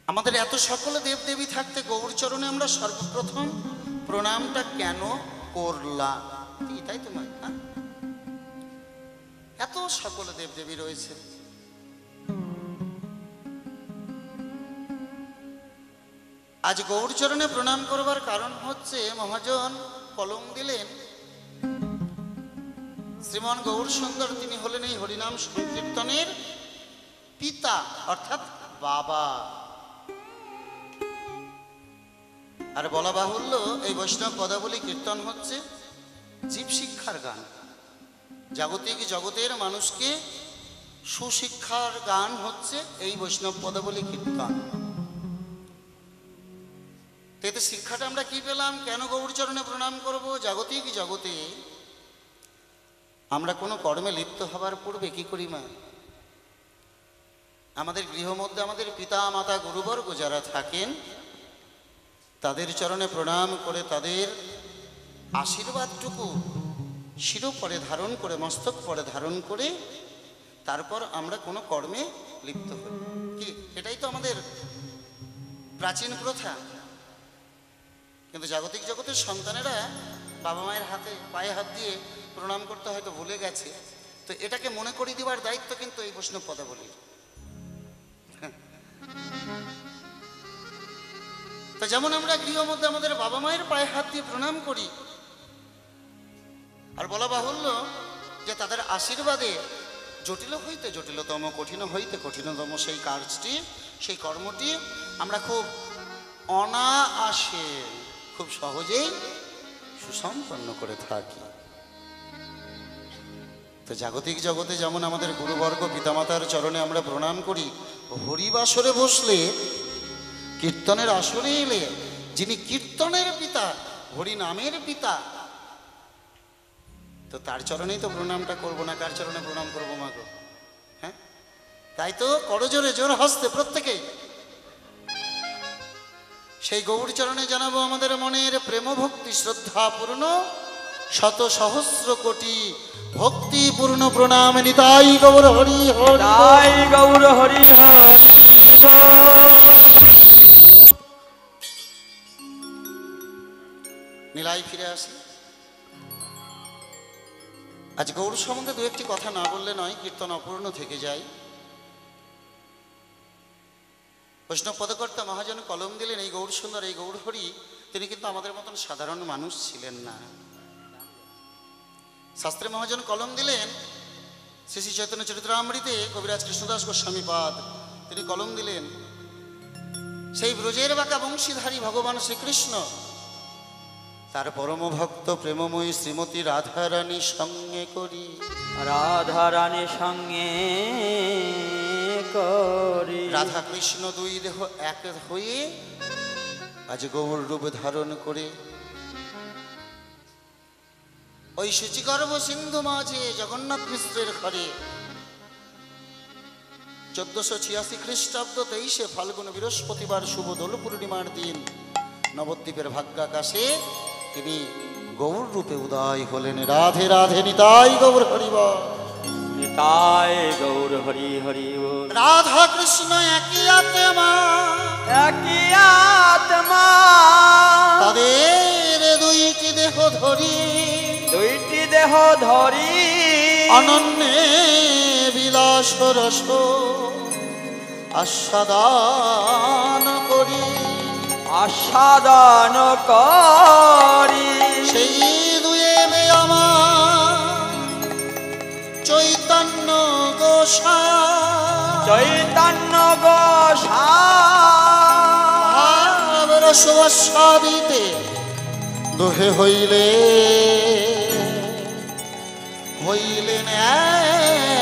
আমাদের এত সকল দেবদেবী থাকতে গৌরচরণে আমরা সর্বপ্রথম প্রণামটা কেন করলাম? তাই তো নয়? এত সকল দেবদেবী রয়েছে, আজ গৌরচরণে প্রণাম করবার কারণ হচ্ছে মহাজন কলম দিলেন শ্রীমান গৌর সুন্দর, তিনি হলেন এই হরিনাম সংকীর্তনের পিতা অর্থাৎ বাবা। আর বলা বাহুল্য এই বৈষ্ণব পদাবলী কীর্তন হচ্ছে জীব শিক্ষার গান, জাগতিক জগতের মানুষকে সুশিক্ষার গান হচ্ছে এই বৈষ্ণব পদাবলী কীর্তন। এতে শিক্ষাটা আমরা কি পেলাম? কেন গৌরচরণে প্রণাম করব? জাগতিক জগতে আমরা কোনো কর্মে লিপ্ত হবার পূর্বে কি করি মা? আমাদের গৃহ মধ্যে আমাদের পিতা মাতা গুরুবর্গ যারা থাকেন তাদের চরণে প্রণাম করে তাদের আশীর্বাদটুকু শিরোপরে ধারণ করে, মস্তক পরে ধারণ করে তারপর আমরা কোনো কর্মে লিপ্ত হই। কি এটাই তো আমাদের প্রাচীন প্রথা। কিন্তু জাগতিক জগতের সন্তানেরা বাবা মায়ের হাতে পায়ে হাত দিয়ে প্রণাম করতে হয়তো ভুলে গেছে। তো এটাকে মনে করিয়ে দেওয়ার দায়িত্ব কিন্তু এই বৈষ্ণব পদাবলীর। তো যেমন আমরা গৃহ মধ্যে আমাদের বাবা মায়ের পায়ে হাত দিয়ে প্রণাম করি, আর বলা বাহুল্য যে তাদের আশীর্বাদে জটিল হইতে জটিলতম, কঠিন হইতে কঠিনতম সেই কাজটি, সেই কর্মটি আমরা খুব অনায়াসে, খুব সহজেই সুসম্পন্ন করে থাকি। তো জাগতিক জগতে যেমন আমাদের গুরুবর্গ পিতামাতার চরণে আমরা প্রণাম করি, হরিবাসরে বসলে, কীর্তনের আসরে এলে যিনি কীর্তনের পিতা, হরি নামের পিতা, তো তার চরণেই তো প্রণামটা করবো না, কার চরণে প্রণাম করবো মা গো? হ্যাঁ, তাই তো করজোরে জোর হস্তে প্রত্যেকেই সেই গৌর চরণে জানাবো আমাদের মনের প্রেম ভক্তি শ্রদ্ধাপূর্ণ শত সহস্র কোটি ভক্তিপূর্ণ প্রণাম। নিতাই গৌর হরি হরি, গৌর হরি হরি। নীলাই ফিরে আসি। আজ গৌর সম্বন্ধে দু একটি কথা না বললে নয়, কীর্তন অপূর্ণ থেকে যায়। বৈষ্ণব পদকর্তা মহাজন কলম দিলেন এই গৌর সুন্দর, এই গৌর হরি, তিনি কিন্তু আমাদের মতন সাধারণ মানুষ ছিলেন না। শাস্ত্রে মহাজন কলম দিলেন শ্রী শ্রী চৈতন্য চরিতামৃতে কবিরাজ কৃষ্ণদাস গোস্বামীপাদ, তিনি কলম দিলেন সেই ব্রজের বাঁকা বংশীধারী ভগবান শ্রীকৃষ্ণ তার পরম ভক্ত প্রেমময়ী শ্রীমতী রাধারানী সঙ্গে করি, রাধারানী সঙ্গে করি। রাধা কৃষ্ণ দুই দেহ এক হয়ে আজ গৌর রূপ ধারণ করে ওই সূচিগর্ভ সিন্ধু মাঝে জগন্নাথ মিশ্রের ঘরে 1486 খ্রিস্টাব্দ 23 ফাল্গুন বৃহস্পতিবার শুভ দোল পূর্ণিমার দিন নবদ্বীপের ভাগ্যাকাশে তিনি গৌর রূপে উদয় হলেন। রাধে রাধে, নিতাই গৌর হরি বল, নিতাই গৌর হরি হরি বল। রাধা কৃষ্ণ একই আত্মা, একই আত্মা, তাদের দুইটি দেহ ধরি, দুইটি দেহ ধরি, অনন্যে বিলাস রস আস্বাদন করি, আস্বাদন করি। সেই দুয়ে আমার চৈতন্য গোসাই, চৈতন্য গোসাই, ভাব রস আস্বাদিতে দোহে হইলেন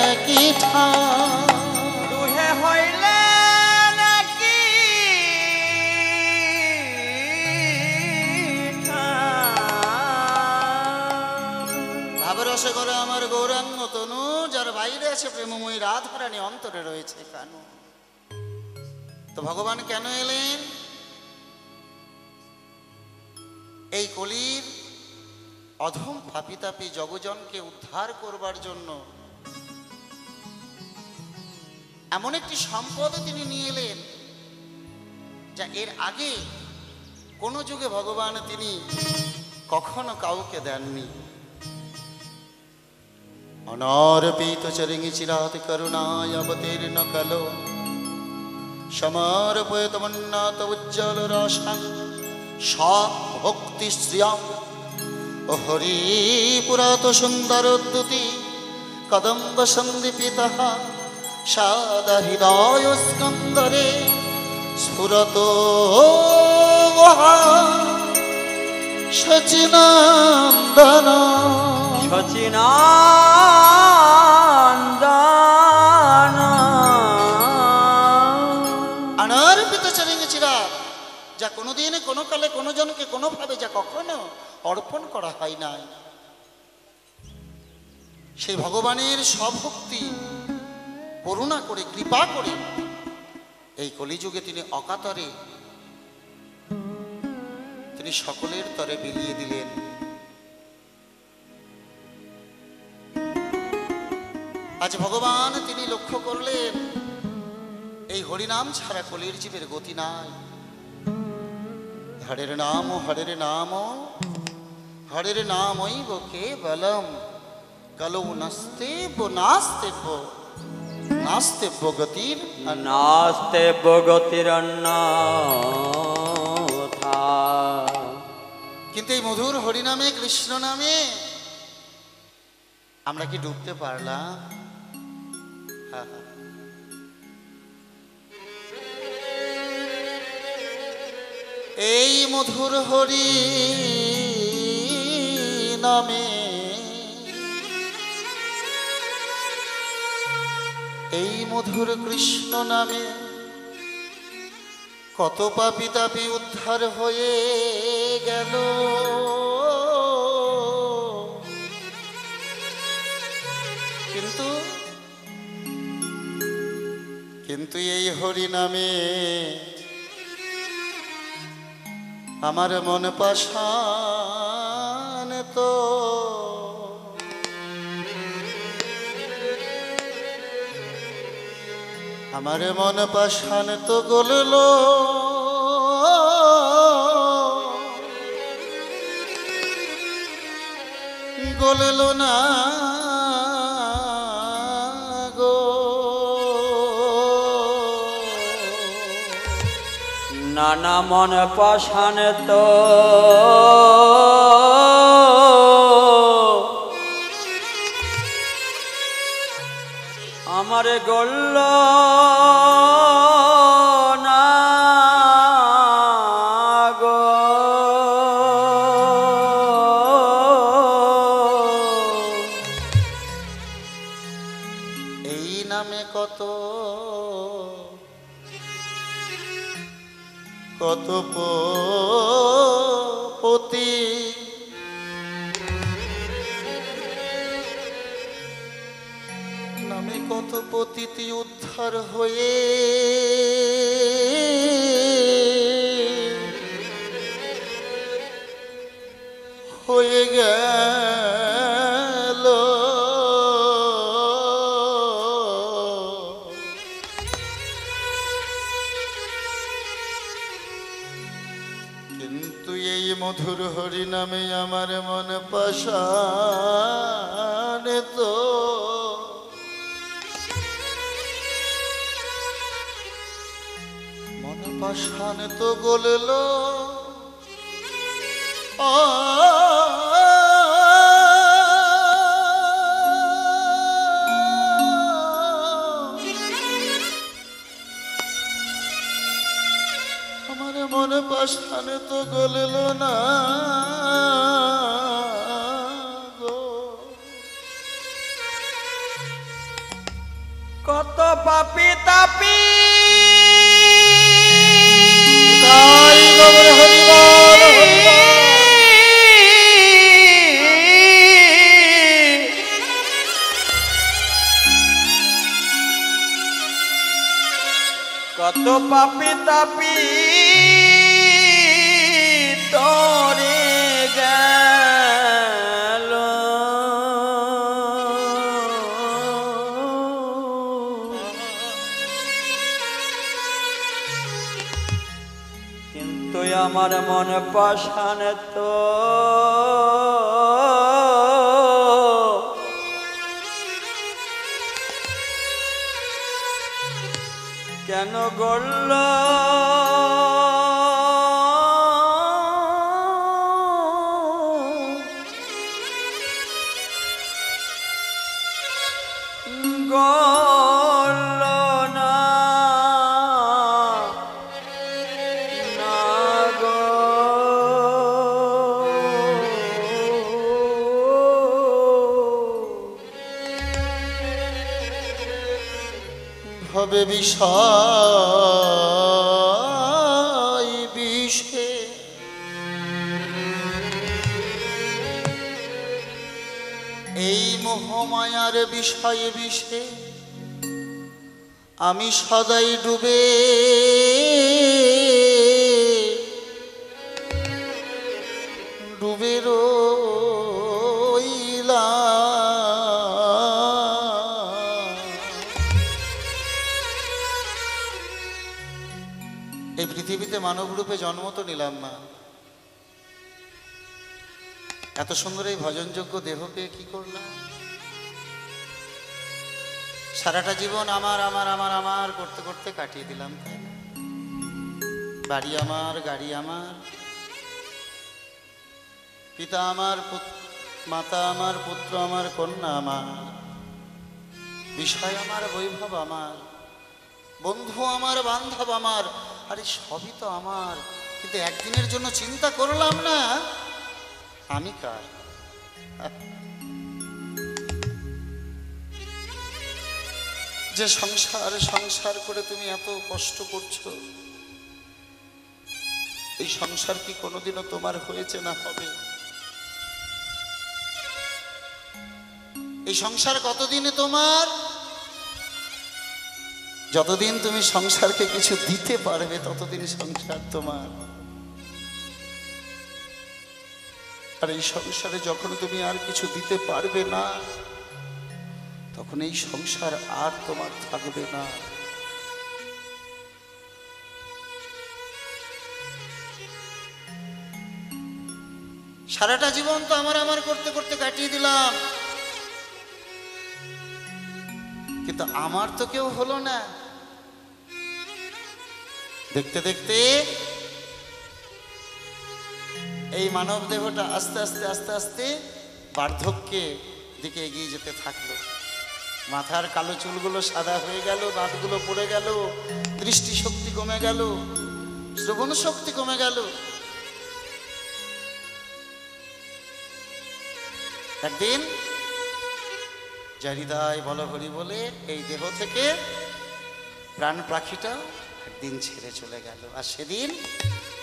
একই ঠাই, দুহে হইলেন একই ঠাই। ভাবরসে করে আমার গৌরাঙ্গ তনু, যার বাইরে আছে প্রেমময়ী রাধারানী, অন্তরে রয়েছে কানু। তো ভগবান কেন এলেন? এই কলির অধম পাপিতাপি জগজনকে উদ্ধার করবার জন্য এমন একটি সম্পদ তিনি নিয়ে এলেন যা এর আগে কোনো যুগে ভগবান তিনি কখনো কাউকে দেননি। অনারপিত চরিঙি চিরাত করুণায় অবতীর্ণ কালো সমর্পয়ত মন্নাত উজ্জ্বল রসাং ভক্তি শ্রিয়াম ও হরি পুরাত সুন্দর উদ্যুতি কদম্ব সন্দীপিতঃ সাদা হৃদয় স্কন্দরে স্ফুরত সচিনন্দন সচিনন্দন অনার্পিত চরিঙে চিরাত, যা কোনোদিন কোনো কালে কোনো জনকে কোনোভাবে যা কখনো অর্পণ করা হয় নাই, সেই ভগবানের স্বভক্তি করুণা করে কৃপা করে এই কলিযুগে তিনি অকাতরে তিনি সকলের তরে বিলিয়ে দিলেন। আজ ভগবান তিনি লক্ষ্য করলেন এই হরিনাম ছাড়া কলির জীবের গতি নাই। হরের নাম হরের নামৈব কেবলম কলৌ নাস্তেব্য গতির নাস্তেব্য গতিরন্যথা। কিন্তু এই মধুর হরিনামে কৃষ্ণ নামে আমরা কি ডুবতে পারলাম? এই মধুর হরি নামে, এই মধুর কৃষ্ণ নামে কত পাপী তাপী উদ্ধার হয়ে গেল। কিন্তু এই হরি নামে আমার মন পাষাণ তো আমার মন পাষাণ তো গলল না গো। নানা মন পাষাণ তো আমার গল্ল না গো। এই নামে কত পতি নামে কত পতিতি উদ্ধার হয়ে গেল। কিন্তু এই মধুর হরি নামে আমার মন পাষাণ তো মন পাষাণ তো গলল আমার মন পাষাণ তো গলল না গো। কত পাপী তাপী তাই গৌর হরিবল কত পাপী তাপী তরে গেল। কিন্তু আমার মন পাষাণ তো কেন গড়ল হবে বিষয় বিষে এই মোহমায়ার বিষয়ে বিষে আমি সদাই ডুবে ডুবে রইলাম। এই পৃথিবীতে মানব রূপে জন্ম তো নিলাম না, এত সুন্দর এই ভজনযোগ্য দেহ পেয়ে কি করলাম? সারাটা জীবন আমার আমার আমার আমার করতে করতে কাটিয়ে দিলাম, তাই না? বাড়ি আমার, গাড়ি আমার, পিতা আমার, মাতা আমার, পুত্র আমার, কন্যা আমার, বিষয় আমার, বৈভব আমার, বন্ধু আমার, বান্ধব আমার, আরে সবই তো আমার। কিন্তু একদিনের জন্য চিন্তা করলাম না আমি কার। যে সংসার সংসার করে তুমি এত কষ্ট করছো, এই সংসার কি কোনোদিনও তোমার হয়েছে না হবে? এই সংসার কতদিনে তোমার? যতদিন তুমি সংসারকে কিছু দিতে পারবে ততদিন সংসার তোমার। আর এই সংসারে যখন তুমি আর কিছু দিতে পারবে না, তখন এই সংসার আর তোমার থাকবে না। সারাটা জীবন তো আমার আমার করতে করতে কাটিয়ে দিলাম, কিন্তু আমার তো কেউ হলো না। দেখতে দেখতে এই মানব দেহটা আস্তে আস্তে আস্তে আস্তে বার্ধক্যে দিকে এগিয়ে যেতে থাকলো। মাথার কালো চুলগুলো সাদা হয়ে গেল, দাঁতগুলো পড়ে গেল, দৃষ্টিশক্তি কমে গেল, শ্রবণ শক্তি কমে গেল। একদিন হৃদয় বল হরি বলে এই দেহ থেকে প্রাণ পাখিটা একদিন ছেড়ে চলে গেল। আর সেদিন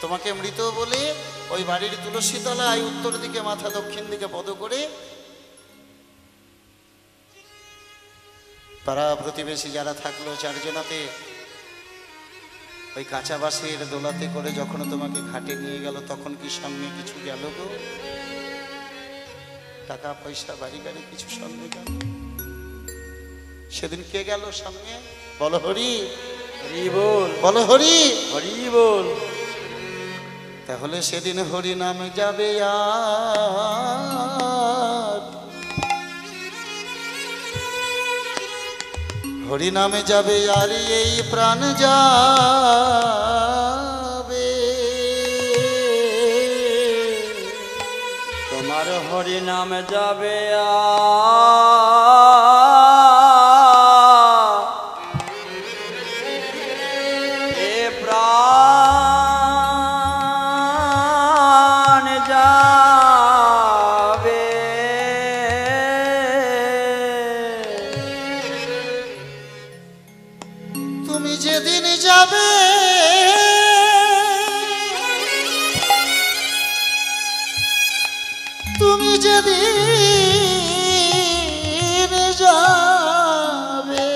তোমাকে মৃত বলে ওই বাড়ির তুলসী তলায় উত্তর দিকে মাথা, দক্ষিণ দিকে পদ করে পাড়া প্রতিবেশী যারা থাকলো চারজনাতে ওই কাঁচা বাঁশের দোলাতে করে যখন তোমাকে ঘাটে নিয়ে গেল, তখন কি সঙ্গে কিছু গেল গো? টাকা পয়সা, বাড়ি গাড়ি কিছু সঙ্গে গেল? সেদিন কে গেল সঙ্গে? বলো হরি হরি বল, বলো হরি হরি বল। তাহলে সেদিন হরি নাম যাবে আর, হরি নামে যাবে আর এই প্রাণ যাবে। তোমার হরি নাম যাবে এ প্রাণ যাবে। তুমি যেদিন যাবে তুমি যেদিন যাবে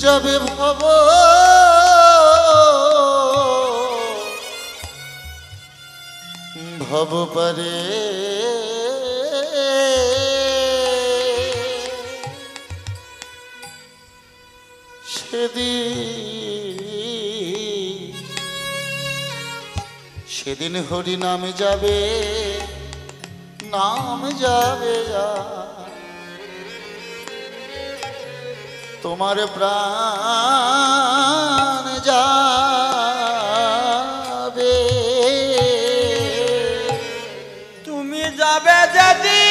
যাবে ভব ভব পারে সেদিন হরি নাম যাবে, নাম যাবে তোমার প্রাণ যাবে। তুমি যাবে যদি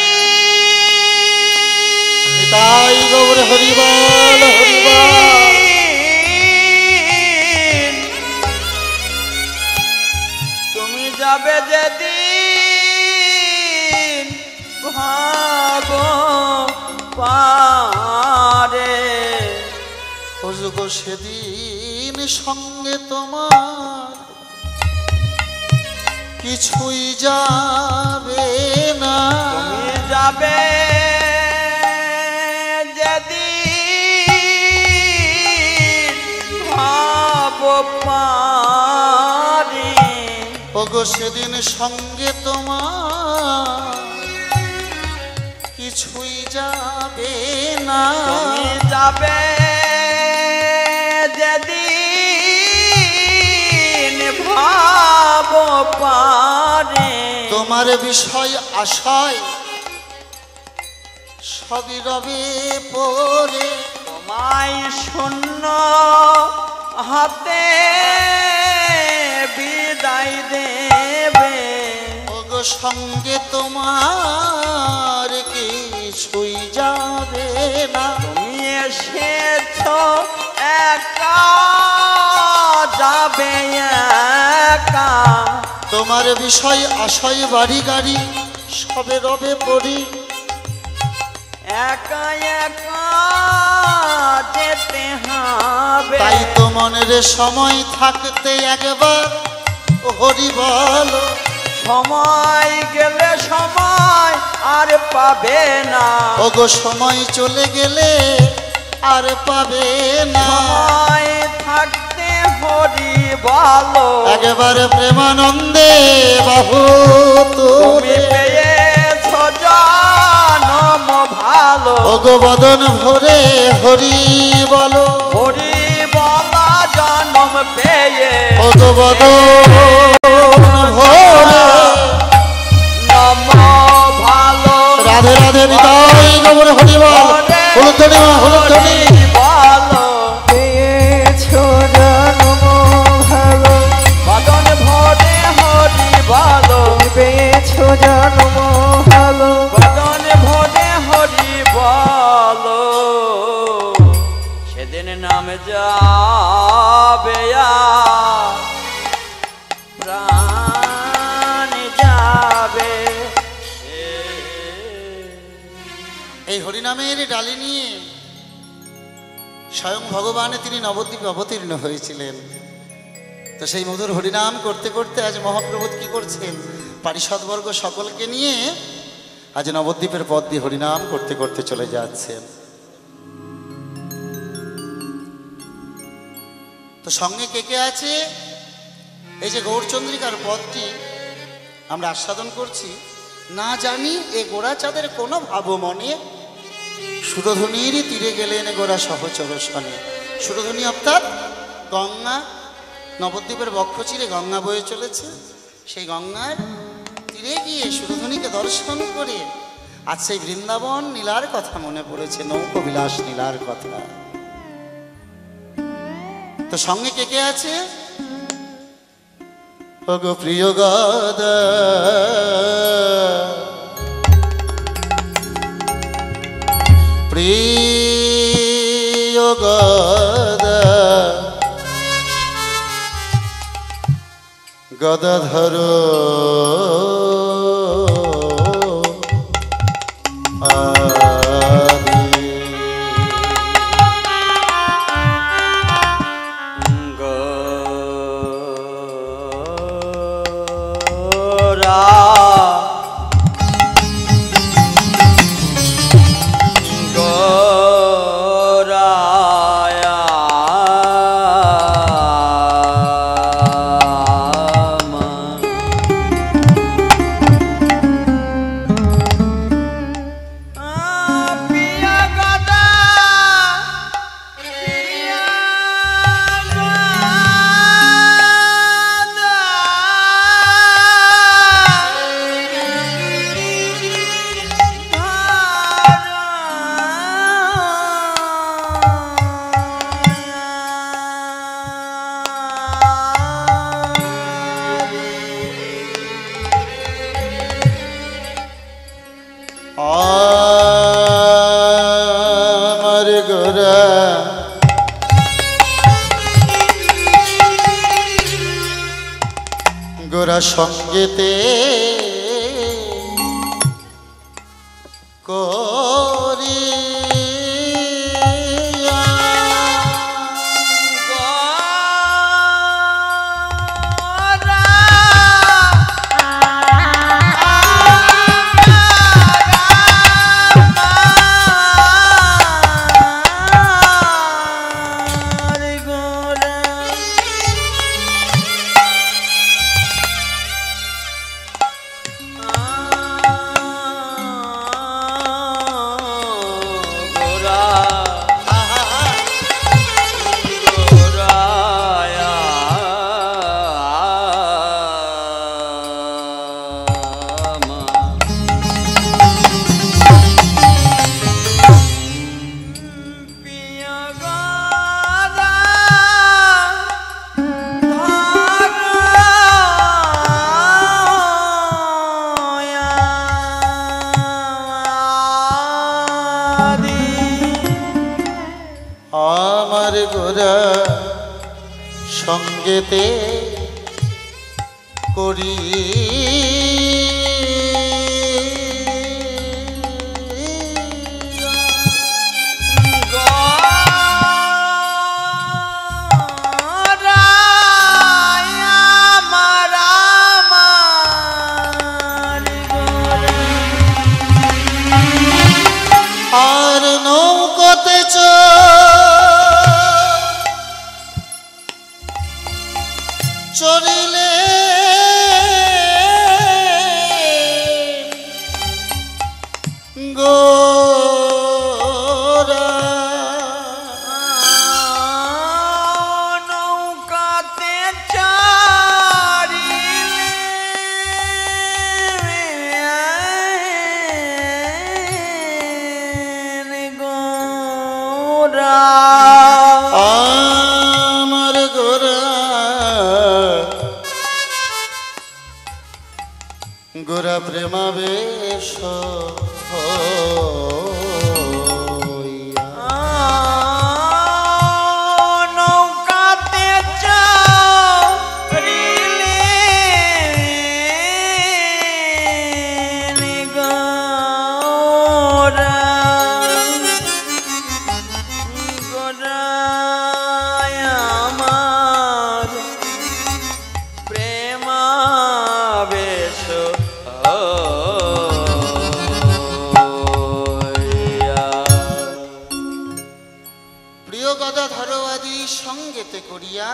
তাই গৌর হরিবল হরিবল। তুমি যাবে যদি ভাব পারে ওগো সেদিন সঙ্গে তোমার কিছুই যাবে না। তুমি যাবে যদি ভাব পারে ওগো সেদিন সঙ্গে তোমার কিছুই যাবে না। তুমি যাবে যদি ভাব পারে তোমার বিষয় আশায় সবই রবে পরে। তোমায় শূন্য হাতে বিদায় দেবে ওগো সঙ্গে তোমার কিছুই যাবে না। তুমি এসেছ একা যাবে একা তোমার বিষয় আশায় বাড়ি গাড়ি সবে রবে পড়ি। একা একা যেতে হবে তাই তো মনের সময় থাকতে একবার হরি বল। সময় গেলে সময় আর পাবে না ওগো সময় চলে গেলে আর পাবে না। সময় থাকতে হরি বলো একবারে প্রেমানন্দে বাহু তুমি তুলে পেয়েছ জনম ভালো ওগো বদন ভরে হরি বলো। হরি বলা জনম পেয়ে ওগো বদন ভরে নম ভালো রাধে রাধে নিতাই গৌর হরি বল। হলুধ্বনি মা হলুধ্বনি। বলো পেয়েছো জন্ম ভালো, বদন ভরে হরি বলো পেয়েছো জন্ম ভালো, বদন ভরে হরি বলো সেদিন নাম যাবে আর প্রাণ যাবে এই হরিনামের ডালি নিয়ে স্বয়ং ভগবান তিনি নবদ্বীপে অবতীর্ণ হয়েছিলেন। তো সেই মধুর হরিনাম করতে করতে আজ মহাপ্রভু কি করছেন, পারিষদবর্গ সকলকে নিয়ে আজ নবদ্বীপের পথ দিয়ে হরিনাম করতে করতে চলে যাচ্ছেন। তো সঙ্গে কে কে আছে? এই যে গৌরচন্দ্রিকার পথটি আমরা আস্বাদন করছি, না জানি এ গোড়াচাঁদের কোনো ভাব মনে সুরধুনির তীরে গেলেন গোরা সহচর শনে। সুরধুনি অর্থাৎ গঙ্গা, নবদ্বীপের বক্ষ চিরে গঙ্গা বয়ে চলেছে। সেই গঙ্গার তীরে গিয়ে সুরধুনিকে দর্শন করে আজ সেই বৃন্দাবন নীলার কথা মনে পড়েছে, নৌকো বিলাস নীলার কথা। তো সঙ্গে কে কে আছে? ওগো প্রিয় গাদা প্রিয় গদা গদাধর গোরা সঙ্গেতে করি আমার গোরা সঙ্গেতে করি আর নৌকোতে চরিলে গোরা নৌকাতে চারিলে গোরা আমার গোরা গোরা প্রেমাবেশ নৌকাতে চারিলে গোরা গোরায় আমার প্রেমাবেশ প্রিয় গদা ধারবাদী সঙ্গেতে করিয়া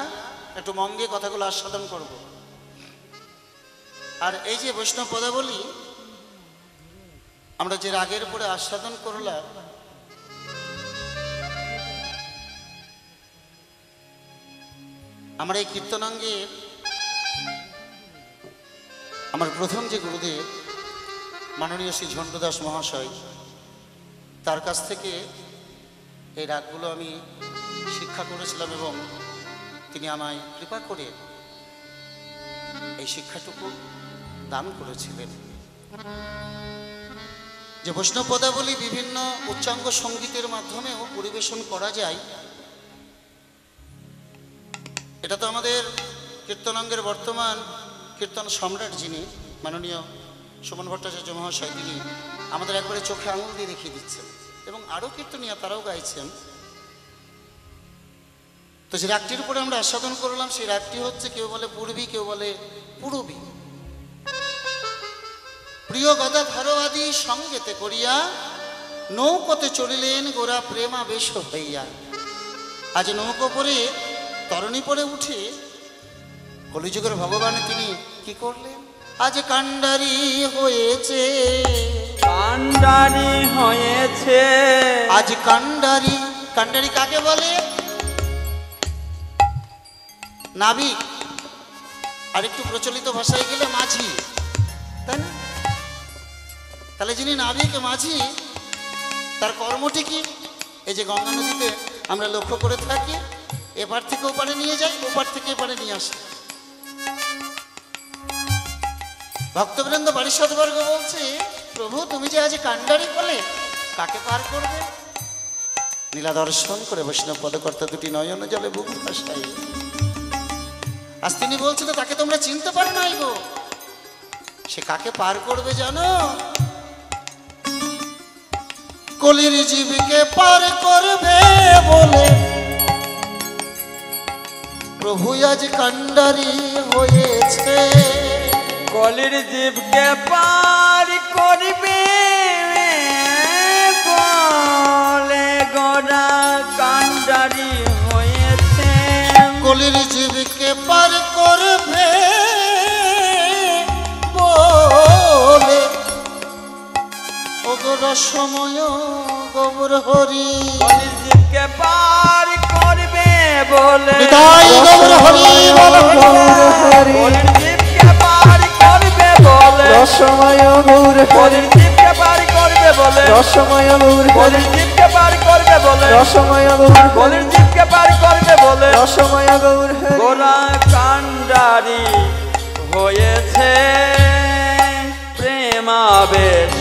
একটু মঙ্গে কথাগুলো আস্বাদন করব। আর এই যে বৈষ্ণব পদাবলী আমরা যে রাগের পরে আস্বাদন করলাম, আমরা এই কীর্তনাঙ্গের আমার প্রথম যে গুরুদেব মাননীয় শ্রী ঝন্টুদাস মহাশয়, তার কাছ থেকে এই রাগগুলো আমি শিক্ষা করেছিলাম এবং তিনি আমায় কৃপা করে এই শিক্ষাটুকু দান করেছিলেন। যে বৈষ্ণব পদাবলী বিভিন্ন উচ্চাঙ্গ সঙ্গীতের মাধ্যমেও পরিবেশন করা যায়, এটা তো আমাদের কীর্তনাঙ্গের বর্তমান কীর্তন সম্রাট যিনি মাননীয় সুমন ভট্টাচার্য মহাশয়, তিনি আমাদের একবারে চোখে আঙুল দিয়ে দেখিয়ে দিচ্ছেন এবং আরও কীর্তনীয়া তারাও গাইছেন। তো যে রাগটির উপরে আমরা আস্বাদন করলাম, সেই রাগটি হচ্ছে কেউ বলে পূর্বী, কেউ বলে পূরবী। প্রিয় গদা ধারবাদী সঙ্গেতে করিয়া নৌকোতে চলিলেন গোরা প্রেমাবেশ হইয়া। আজ নৌকো পরে তরণী পরে উঠে কলিযুগের ভগবান তিনি কি করলেন? আজ কান্ডারি হয়েছে, কান্ডারি হয়েছে। আজ কান্ডারি। কান্ডারি কাকে বলে? নাবিক, আর একটু প্রচলিত ভাষায় গেলে মাঝি, তাই না? তাহলে যিনি নাবিক মাঝি, তার কর্মটি কি? এই যে গঙ্গা নদীতে আমরা লক্ষ্য করে থাকি, এপার থেকে ওপারে নিয়ে যাই, ওপার থেকে এপারে নিয়ে আসি। ভক্তবৃন্দ পারিষদবর্গ বলছে, প্রভু তুমি যে আজ কান্ডারি বলে কাকে পার করবে? নীলা দর্শন করে বৈষ্ণব পদকর্তা দুটি নয়ন জলে বুক ভাসাই আজ তিনি বলছিল তাকে তোমরা চিনতে পারো নাই গো। সে কাকে পার করবে জানো? কলির জীবকে পার করবে বলে প্রভু আজ কান্ডারি হয়েছে। কলির জীবকে পার করবে বলে গোরা কান্ডারি হয়েছে। কলির জীবকে পার করবে বলে ওগো রসময় গৌর হরি। কলির জীবকে পার করবে বলে বিদায় গৌর হরি বল কলির জীবকে পার করবে বলে রসময় গৌর হরি, কলির জীবকে পার করবে বলে রসময় গৌর হরি, কলির জীবকে পার করবে বলে রসময় গৌর হরি, কলির জীবকে পার করবে বলে রসময় গৌর হরি। গোরা কান্ডারি হয়েছে প্রেমাবেশ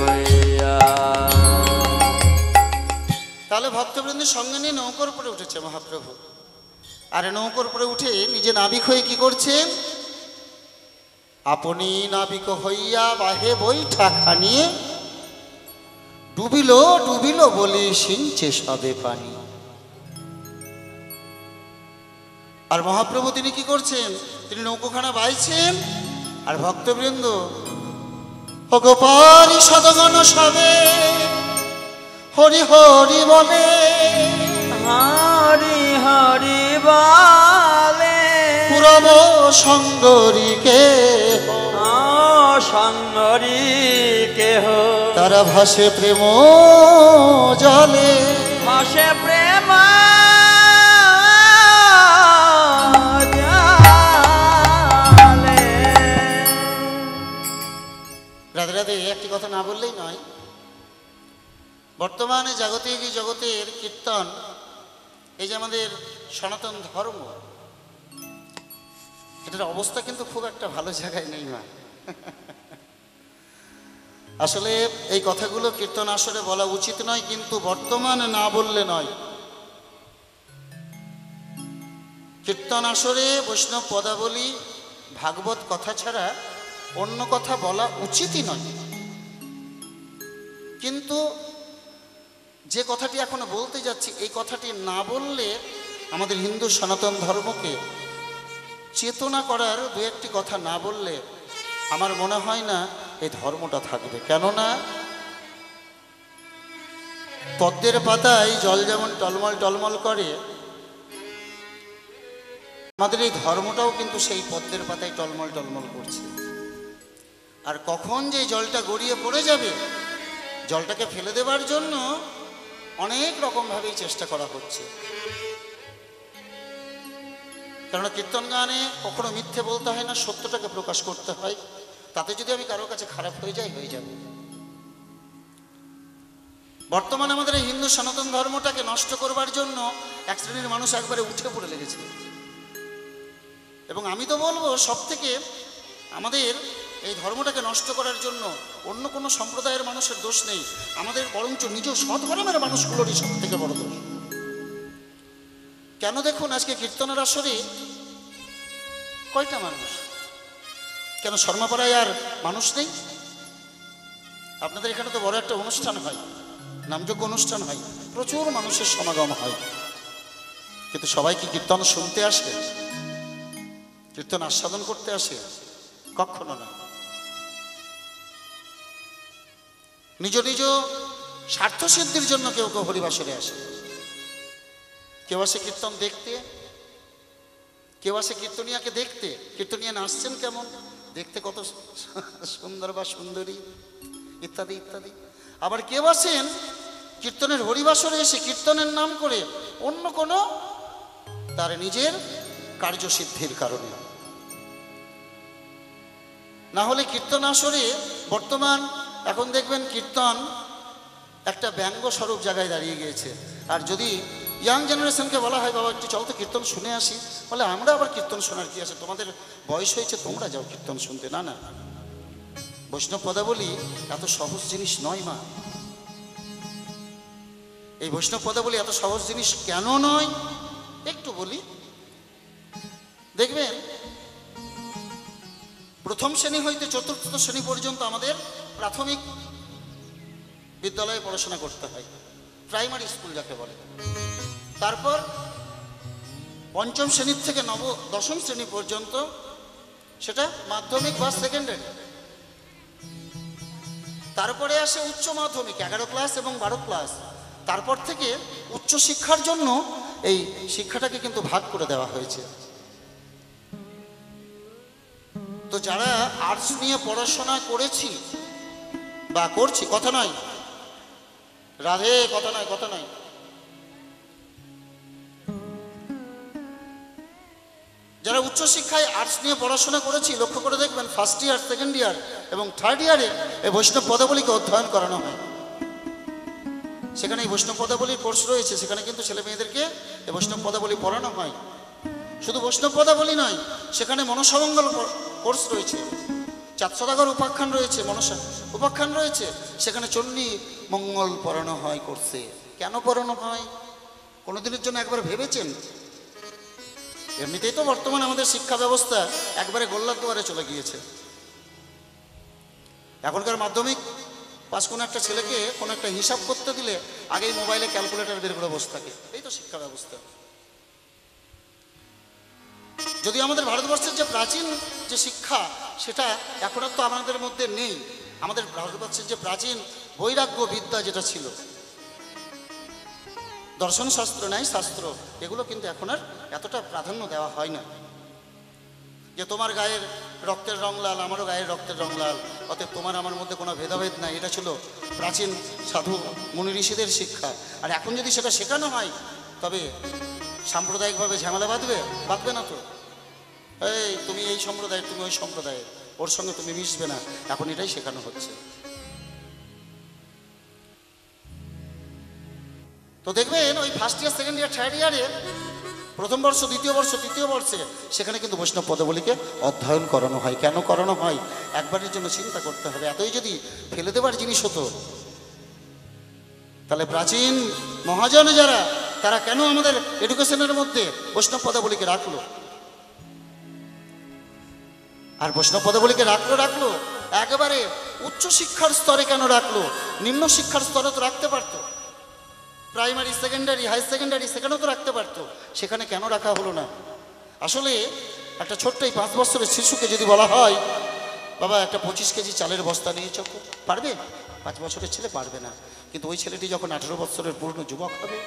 হইয়া। তাহলে ভক্তবৃন্দের সঙ্গে নিয়ে নৌকোর উপরে উঠেছে মহাপ্রভু। আর নৌকোর উপরে উঠে নিজে নাবিক হয়ে কি করছেন? আপনি নাবিক হইয়া বাহে বৈঠা খানিয়ে ডুবিল ডুবিল বলে সিঞ্চে সবে পানি। আর মহাপ্রভু তিনি কি করছেন? তিনি নৌকোখানা বাইছেন আর ভক্তবৃন্দ ভগবারি সদগণ সবে হরি হরি বলে। হরি হরি বলে পুরব সঙ্গরীকে সঙ্গরি কেহ তারা ভাসে প্রেম জলে। ভাসে প্রেম জালে। রাধে রাধে। একটি কথা না বললেই নয়, বর্তমানে জাগতিক জগতের কীর্তন, এই যে আমাদের সনাতন ধর্ম, এটার অবস্থা কিন্তু খুব একটা ভালো জায়গায় নেই মা। আসলে এই কথাগুলো কীর্তন আসরে বলা উচিত নয়, কিন্তু বর্তমানে না বললে নয়। কীর্তন আসরে বৈষ্ণব পদাবলী ভাগবত কথা ছাড়া অন্য কথা বলা উচিতই নয়। কিন্তু যে কথাটি এখনো বলতে যাচ্ছি, এই কথাটি না বললে আমাদের হিন্দু সনাতন ধর্মকে চেতনা করার দু একটি কথা না বললে আমার মনে হয় না এই ধর্মটা থাকবে। কেননা পদ্মের পাতায় জল যেমন টলমল টলমল করে, আমাদের এই ধর্মটাও কিন্তু সেই পদ্মের পাতায় টলমল টলমল করছে। আর কখন যে জলটা গড়িয়ে পড়ে যাবে, জলটাকে ফেলে দেবার জন্য অনেক রকমভাবেই চেষ্টা করা হচ্ছে। কেননা কীর্তন গানে কখনো মিথ্যে বলতে হয় না, সত্যটাকে প্রকাশ করতে হয়। তাতে যদি আমি কারোর কাছে খারাপ হয়ে যাই, হয়ে যাবে। বর্তমানে আমাদের এই হিন্দু সনাতন ধর্মটাকে নষ্ট করবার জন্য এক শ্রেণীর মানুষ একবারে উঠে পড়ে লেগেছে। এবং আমি তো বলবো, সব থেকে আমাদের এই ধর্মটাকে নষ্ট করার জন্য অন্য কোনো সম্প্রদায়ের মানুষের দোষ নেই, আমাদের বরঞ্চ নিজ সৎধর্মের মানুষগুলোরই সব থেকে বড় দোষ। কেন দেখুন, আজকে কীর্তনের আসরে কয়টা মানুষ? কেন শর্মাপাড়ায় আর মানুষ নেই? আপনাদের এখানে তো বড় একটা অনুষ্ঠান হয়, নামযোগ্য অনুষ্ঠান হয়, প্রচুর মানুষের সমাগম হয়, কিন্তু সবাই কি কীর্তন শুনতে আসে? কীর্তন আস্বাদন করতে আসে? কখনো না। নিজ নিজ স্বার্থসিদ্ধির জন্য কেউ কেউ হরিবাসরে আসে। কেউ আসে কীর্তন দেখতে, কেউ আসে কীর্তনিয়াকে দেখতে, কীর্তনিয়া নাচছেন কেমন, দেখতে কত সুন্দর বা সুন্দরী ইত্যাদি ইত্যাদি। আবার কেউ আসেন কীর্তনের হরিবাসরে এসে কীর্তনের নাম করে অন্য কোনো তার নিজের কার্যসিদ্ধির কারণে। না হলে কীর্তন আসরে বর্তমান এখন দেখবেন কীর্তন একটা ব্যঙ্গ স্বরূপ জায়গায় দাঁড়িয়ে গিয়েছে। আর যদি ইয়াং জেনারেশনকে বলা হয়, বাবা একটু চল তো কীর্তন শুনে আসি, বলে আমরা আবার কীর্তন শোনার কি আছে, তোমাদের বয়স হয়েছে, তোমরা যাও কীর্তন শুনতে। না না, বৈষ্ণব পদাবলী এত সহজ জিনিস নয় মা। এই বৈষ্ণব পদাবলী এত সহজ জিনিস কেন নয়, একটু বলি, দেখবেন প্রথম শ্রেণী হইতে চতুর্থ শ্রেণী পর্যন্ত আমাদের প্রাথমিক বিদ্যালয়ে পড়াশোনা করতে হয়, প্রাইমারি স্কুল যাকে বলে। তারপর পঞ্চম শ্রেণীর থেকে দশম শ্রেণী পর্যন্ত সেটা মাধ্যমিক বা সেকেন্ডারি। তারপরে আসে উচ্চ মাধ্যমিক 11 ক্লাস এবং 12 ক্লাস। তারপর থেকে উচ্চ শিক্ষার জন্য এই শিক্ষাটাকে কিন্তু ভাগ করে দেওয়া হয়েছে। তো যারা আর্টস নিয়ে পড়াশোনা করেছি বা করছি, কথা নয় রাধে, কথা নয়, কথা নয়, যারা উচ্চশিক্ষায় আর্টস নিয়ে পড়াশোনা করেছি, লক্ষ্য করে দেখবেন ফার্স্ট ইয়ার, সেকেন্ড ইয়ার এবং থার্ড ইয়ারে এই বৈষ্ণব পদাবলীকে অধ্যয়ন করানো হয়। সেখানে এই বৈষ্ণব পদাবলীর কোর্স রয়েছে, সেখানে কিন্তু ছেলে মেয়েদেরকে এই বৈষ্ণব পদাবলী পড়ানো হয়। শুধু বৈষ্ণব পদাবলী নয়, সেখানে মনসামঙ্গল কোর্স রয়েছে, চাঁদসদাগর উপাখ্যান রয়েছে, মনসা উপাখ্যান রয়েছে, সেখানে চণ্ডী মঙ্গল পড়ানো হয় কোর্সে। কেন পড়ানো হয় কোনোদিনের জন্য একবার ভেবেছেন? এমনিতেই তো বর্তমানে আমাদের শিক্ষা ব্যবস্থা একবারে গোল্লার দুয়ারে চলে গিয়েছে। এখনকার মাধ্যমিক পাস কোনো একটা ছেলেকে কোনো একটা হিসাব করতে দিলে আগেই মোবাইলে ক্যালকুলেটর বের করে বসে থাকে। এই তো শিক্ষা ব্যবস্থা। যদি আমাদের ভারতবর্ষের যে প্রাচীন যে শিক্ষা, সেটা এখন তো আমাদের মধ্যে নেই। আমাদের ভারতবর্ষের যে প্রাচীন বৈরাগ্য বিদ্যা যেটা ছিল, দর্শন শাস্ত্র, ন্যায় শাস্ত্র, এগুলো কিন্তু এখন আর এতটা প্রাধান্য দেওয়া হয় না। যে তোমার গায়ের রক্তের রং লাল, আমারও গায়ের রক্তের রং লাল, অতএব তোমার আমার মধ্যে কোনো ভেদাভেদ নাই, এটা ছিল প্রাচীন সাধু মুনি ঋষিদের শিক্ষা। আর এখন যদি সেটা শেখানো হয়, তবে সাম্প্রদায়িকভাবে ঝামেলা বাঁধবে না তো। এই তুমি এই সম্প্রদায়ের, তুমি ওই সম্প্রদায়ের, ওর সঙ্গে তুমি মিশবে না, এখন এটাই শেখানো হচ্ছে। তো দেখবেন ওই first year, second year, third ইয়ারে, প্রথম বর্ষ, দ্বিতীয় বর্ষ, তৃতীয় বর্ষে সেখানে কিন্তু বৈষ্ণব পদাবলীকে অধ্যয়ন করানো হয়। কেন করানো হয় একবারের জন্য চিন্তা করতে হবে। এতই যদি ফেলে দেবার জিনিস হতো, তাহলে প্রাচীন মহাজন যারা, তারা কেন আমাদের এডুকেশনের মধ্যে বৈষ্ণব পদাবলীকে রাখলো? আর বৈষ্ণব পদাবলীকে রাখলো একেবারে উচ্চ শিক্ষার স্তরে কেন রাখলো? নিম্ন শিক্ষার স্তরে তো রাখতে পারতো, প্রাইমারি, সেকেন্ডারি, হাই সেকেন্ডারি, সেখানেও তো রাখতে পারতো। সেখানে কেন রাখা হলো না? আসলে একটা ছোট্ট এই 5 বছরের শিশুকে যদি বলা হয়, বাবা একটা 25 কেজি চালের বস্তা নিয়ে চল, পারবে? 5 বছরের ছেলে পারবে না। কিন্তু ওই ছেলেটি যখন 18 বছরের পূর্ণ যুবক হবে,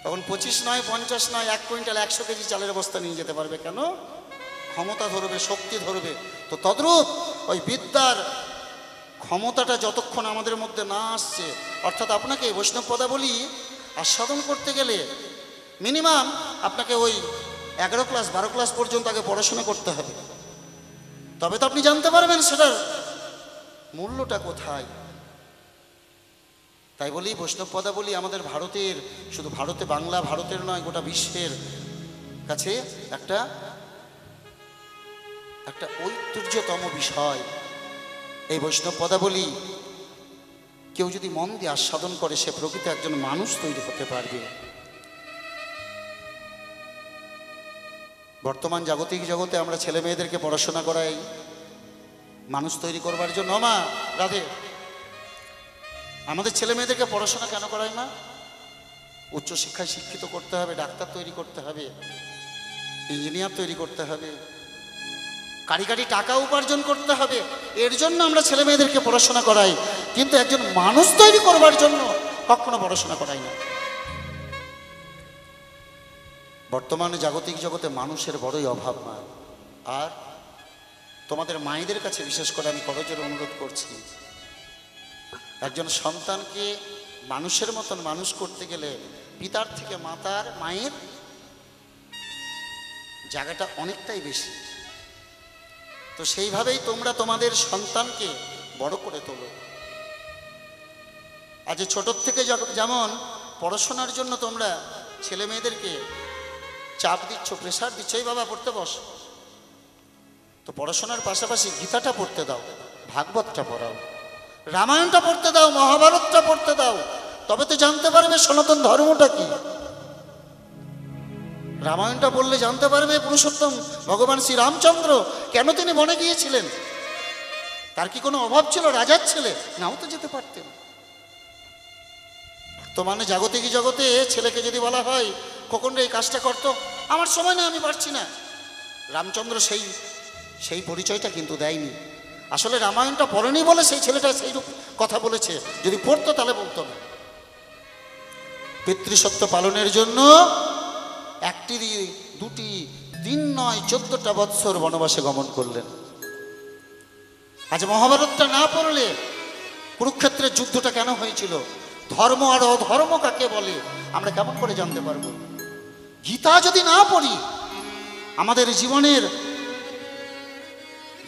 তখন 25 নয়, 50 নয়, 1 কুইন্টাল 100 কেজি চালের বস্তা নিয়ে যেতে পারবে। কেন? ক্ষমতা ধরবে, শক্তি ধরবে। তো তদ্রূপ ওই বিদ্যার ক্ষমতাটা যতক্ষণ আমাদের মধ্যে না আসছে, অর্থাৎ আপনাকে বৈষ্ণব পদাবলী আস্বাদন করতে গেলে মিনিমাম আপনাকে ওই 11 ক্লাস 12 ক্লাস পর্যন্ত আগে পড়াশোনা করতে হবে। তবে তো আপনি জানতে পারবেন সেটার মূল্যটা কোথায়। তাই বলি বৈষ্ণব পদাবলী আমাদের ভারতের, শুধু ভারতে, বাংলা ভারতের নয়, গোটা বিশ্বের কাছে একটা ঐতিহ্যতম বিষয়। এই বৈষ্ণব পদাবলী কেউ যদি মন দিয়ে আস্বাদন করে, সে প্রকৃত একজন মানুষ তৈরি হতে পারবে। বর্তমান জাগতিক জগতে আমরা ছেলে মেয়েদেরকে পড়াশোনা করাই মানুষ তৈরি করবার জন্য। মা রাধে, আমাদের ছেলে মেয়েদেরকে পড়াশোনা কেন করায় না? উচ্চশিক্ষায় শিক্ষিত করতে হবে, ডাক্তার তৈরি করতে হবে, ইঞ্জিনিয়ার তৈরি করতে হবে, কারিগরি টাকা উপার্জন করতে হবে। এর জন্য আমরা ছেলে মেয়েদেরকে পড়াশোনা করাই, কিন্তু একজন মানুষ তৈরি করবার জন্য কখনো পড়াশোনা করাই না। বর্তমানে জাগতিক জগতে মানুষের বড়ই অভাব মা। আর তোমাদের মায়েদের কাছে বিশেষ করে আমি করজোরে অনুরোধ করছি, একজন সন্তানকে মানুষের মতন মানুষ করতে গেলে পিতার থেকে মায়ের জায়গাটা অনেকটাই বেশি। তো সেইভাবেই তোমরা তোমাদের সন্তানকে বড় করে তোলো। আজ ছোটোর থেকে যেমন পড়াশোনার জন্য তোমরা ছেলে মেয়েদেরকে চাপ দিচ্ছ, প্রেশার দিচ্ছ, এই বাবা পড়তে বস, তো পড়াশোনার পাশাপাশি গীতাটা পড়তে দাও, ভাগবতটা পড়াও, রামায়ণটা পড়তে দাও, মহাভারতটা পড়তে দাও, তবে তো জানতে পারবে সনাতন ধর্মটা কি। রামায়ণটা পড়লে জানতে পারবে পুরুষোত্তম ভগবান শ্রী রামচন্দ্র কেন তিনি বনে গিয়েছিলেন। তার কি কোনো অভাব ছিল? রাজার ছেলে, নাও তো যেতে পারতেন। তো মানে জাগতিক জগতে ছেলেকে যদি বলা হয় খোকন রে এই কাজটা করতো, আমার সময় না, আমি পারছি না, রামচন্দ্র সেই পরিচয়টা কিন্তু দেয়নি। আসলে রামায়ণটা পড়েনি বলে সেই ছেলেটা সেই কথা বলেছে, যদি পড়তো তাহলে বলতো না। পিতৃসত্য পালনের জন্য একটি দুটি দিন নয় 14টা বৎসর বনবাসে গমন করলেন। আজ মহাভারতটা না পড়লে কুরুক্ষেত্রের যুদ্ধটা কেন হয়েছিল, ধর্ম আর অধর্ম কাকে বলে, আমরা কেমন করে জানতে পারবো? গীতা যদি না পড়ি, আমাদের জীবনের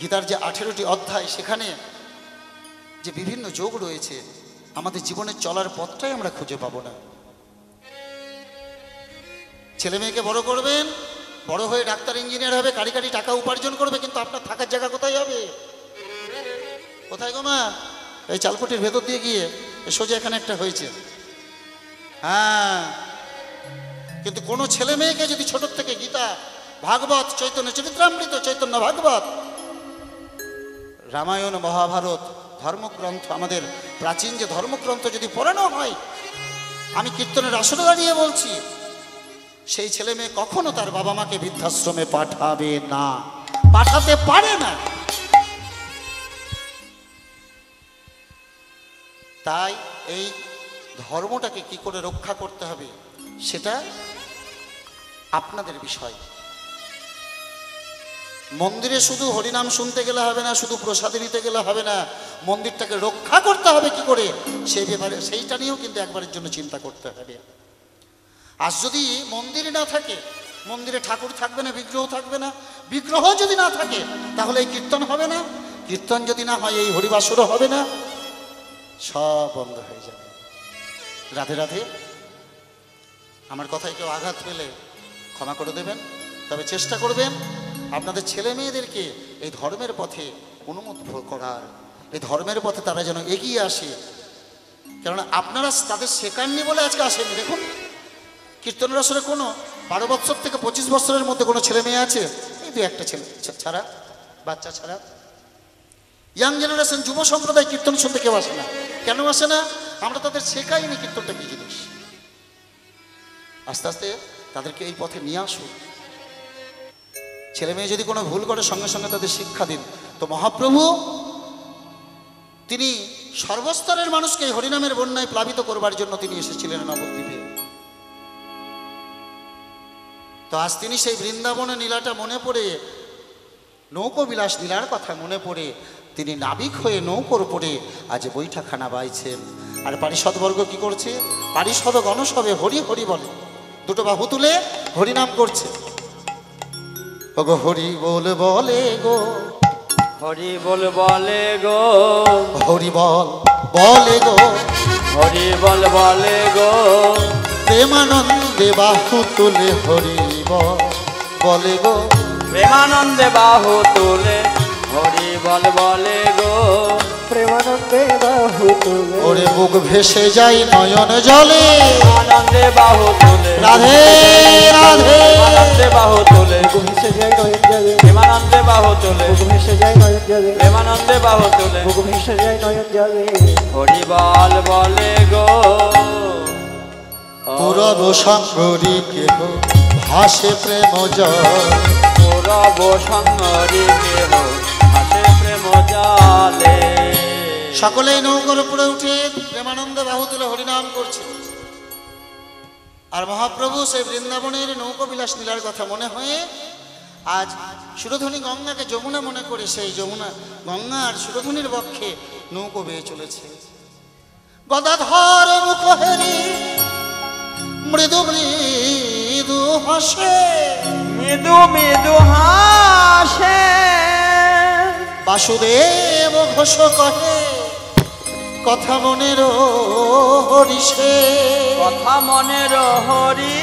গীতার যে 18টি অধ্যায়, সেখানে যে বিভিন্ন যোগ রয়েছে, আমাদের জীবনের চলার পথটাই আমরা খুঁজে পাবো না। ছেলে মেয়েকে বড় করবেন, বড় হয়ে ডাক্তার ইঞ্জিনিয়ার হবে, কারি কারি টাকা উপার্জন করবে, কিন্তু আপনার থাকার জায়গা কোথায় হবে? কোথায় গো মা? এই চালকুটির ভেতর দিয়ে গিয়ে সোজা এখানে একটা হয়েছে। হ্যাঁ, কিন্তু কোনো ছেলে মেয়েকে যদি ছোট থেকে গীতা, ভাগবত, চৈতন্য চরিত্রামৃত, চৈতন্য ভাগবত, রামায়ণ, মহাভারত, ধর্মগ্রন্থ, আমাদের প্রাচীন যে ধর্মগ্রন্থ যদি পড়ানো হয়, আমি কীর্তনের আসরে দাঁড়িয়ে বলছি, সেই ছেলে মেয়ে কখনো তার বাবা মাকে বৃদ্ধাশ্রমে পাঠাবে না, পাঠাতে পারে না। তাই এই ধর্মটাকে কি করে রক্ষা করতে হবে, সেটা আপনাদের বিষয়। মন্দিরে শুধু হরিনাম শুনতে গেলে হবে না, শুধু প্রসাদে নিতে গেলে হবে না, মন্দিরটাকে রক্ষা করতে হবে কি করে, সেই ব্যাপারে সেইটা নিয়েও কিন্তু একবারের জন্য চিন্তা করতে হবে। আর যদি মন্দিরে না থাকে, মন্দিরে ঠাকুর থাকবে না, বিগ্রহ থাকবে না, বিগ্রহ যদি না থাকে তাহলে এই কীর্তন হবে না, কীর্তন যদি না হয় এই হরিবাসরও হবে না, সব বন্ধ হয়ে যাবে। রাধে রাধে। আমার কথায় কেউ আঘাত পেলে ক্ষমা করে দেবেন, তবে চেষ্টা করবেন আপনাদের ছেলে মেয়েদেরকে এই ধর্মের পথে অনুমোদন করার, এই ধর্মের পথে তারা যেন এগিয়ে আসে। কেননা আপনারা তাদের শেখাননি বলে আজকে আসেনি। দেখুন, কীর্তনের আসরে কোনো 12 বছর থেকে 25 বছরের মধ্যে কোনো ছেলে মেয়ে আছে? এই দু একটা ছেলে ছাড়া, বাচ্চা ছাড়া। ইয়াং জেনারেশন, যুব সম্প্রদায় কীর্তন শুনতে কেউ আসে না। কেন আসে না? আমরা তাদের শেখাইনি কীর্তনটা কি জিনিস। আস্তে আস্তে তাদেরকে এই পথে নিয়ে আসুন। ছেলে মেয়ে যদি কোনো ভুল করে সঙ্গে সঙ্গে তাদের শিক্ষা দিন। তো মহাপ্রভু তিনি সর্বস্তরের মানুষকে এই হরিনামের বন্যায় প্লাবিত করবার জন্য তিনি এসেছিলেন নবদ্বীপে। তো আজ তিনি সেই বৃন্দাবনের লীলাটা মনে পড়ে, নৌকবিলাস লীলার কথা মনে পড়ে, তিনি নাবিক হয়ে নৌকোর পড়ে আজ বৈঠাখানা বাইছেন। আর পারিষদবর্গ কি করছে? পারিষদ গণসবে হরি হরি বলে, দুটো বাহু তুলে হরিনাম করছে। ওগো হরি বল বলে গো, হরি বল বলে গো, হরি বল বলে গো, হরি বল বলে গো, প্রেমানন্দে বাহু তুলে হরি বল বলে গো, প্রেমানন্দে বাহু তুলে হরি বল বলে গো, প্রেমানন্দে বাহু তুলে ওরে বুক ভেসে যায় নয়ন জলে, আনন্দে বাহু তুলে রাধে রাধে, আনন্দে বাহু তুলে ভেসে যায় নয়ন জলে, প্রেমানন্দে বাহু তুলে ভেসে যায় নয়ন জলে, প্রেমানন্দে বাহু তুলে ভেসে যায় নয়ন জলে। হরি বল বলে গো, পুরব সাঙ্গরি কেহ ভাসে প্রেম জল, পুরব সঙ্গরি কেহ হাসে প্রেম জালে। সকলেই নৌকার উপরে উঠে প্রেমানন্দে বাহু তুলে হরিনাম করছে। আর মহাপ্রভু সেই বৃন্দাবনের নৌকবিলাস লীলার কথা মনে হয়ে আজ সুরধনী গঙ্গাকে যমুনা মনে করে সেই যমুনা গঙ্গার সুরধনীর বক্ষে নৌকো বেয়ে চলেছে। গদাধর মুখ হেরি মৃদু মৃদু হাসে, মৃদু মৃদু হাসে, বাসুদেব ঘোষ কহে কথা মনের হরিষে, কথা মনের হরি